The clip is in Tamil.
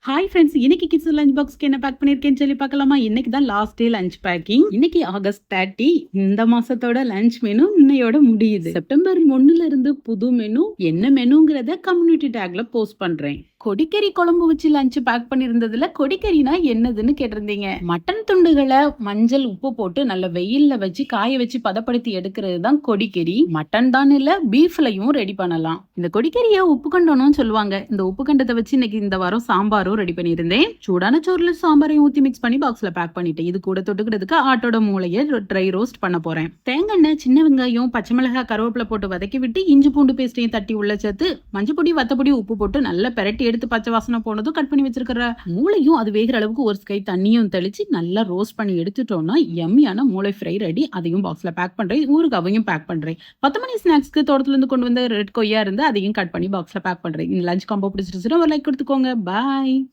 ஹாய் ஃப்ரெண்ட்ஸ், இன்னைக்கு கிட்ஸ் லஞ்ச் பாக்ஸ்க்கு என்ன பேக் பண்ணிருக்கேன்னு சொல்லி பார்க்கலாமா? இன்னைக்கு தான் லாஸ்ட் டே லஞ்ச் பேக்கிங். இன்னைக்கு ஆகஸ்ட் 30. இந்த மாசத்தோட லஞ்ச் மெனு இன்னையோட முடியுது. செப்டம்பர் 1ல இருந்து புது மெனு என்ன மெனுங்கிறத கம்யூனிட்டி டேக்ல போஸ்ட் பண்றேன். கொடிக்கறி குழம்பு வச்சு லஞ்ச் பேக் பண்ணிருந்ததுல கொடிக்கறினா என்னதுன்னு கேட்டிருந்தீங்க. மட்டன் துண்டுகளை மஞ்சள் உப்பு போட்டு நல்ல வெயில்ல வச்சு காய வச்சு பதப்படுத்தி எடுக்கிறது தான் கொடிக்கறி. மட்டன் தான் இல்ல, பீஃப்லயும் ரெடி பண்ணலாம். இந்த கொடிக்கறிய உப்பு கண்டம்னு சொல்லுவாங்க. இந்த உப்பு கண்டத்தை வச்சு இன்னைக்கு இந்த வாரம் சாம்பாரும் ரெடி பண்ணியிருந்தேன். சூடான சோறுல சாம்பாரையும் ஊத்தி மிக்ஸ் பண்ணி பாக்ஸ்ல பேக் பண்ணிட்டேன். இது கூட தொட்டுக்கிறதுக்கு ஆட்டோட மூளையை ட்ரை ரோஸ்ட் பண்ண போறேன். தேங்காய் எண்ணெய், சின்ன வெங்காயம், பச்சை மிளகாய், கருவேப்பிலை போட்டு வதக்கி விட்டு இஞ்சி பூண்டு பேஸ்டையும் தட்டி உள்ள சேர்த்து மஞ்சள் பொடி, வத்தப்பொடி, உப்பு போட்டு நல்லா பெரட்டி எடுத்து பச்சை வாசனை போனதும் கட் பண்ணி வச்சிருக்கிற மூளையும் அது வேகிற அளவுக்கு ஒரு ஸ்கை தண்ணியும் தெளிச்சு நல்லா ரோஸ்ட் பண்ணி எடுத்துட்டோம்னா எம்மியான மூளை ஃப்ரை ரெடி. அதையும் பாக்ஸ்ல பேக் பண்றேன். ஊறுகாவையும் பேக் பண்றேன். 10 மணி ஸ்நாக்ஸ்க்கு தோட்டத்துல இருந்து கொண்டு வந்த ரெட் கொய்யா இருந்து அதையும் கட் பண்ணி பாக்ஸ்ல பேக் பண்றேன். இந்த லஞ்ச் காம்போ பிடிச்சிருச்சுன்னா ஒரு லைக் கொடுத்துக்கோங்க. பாய்.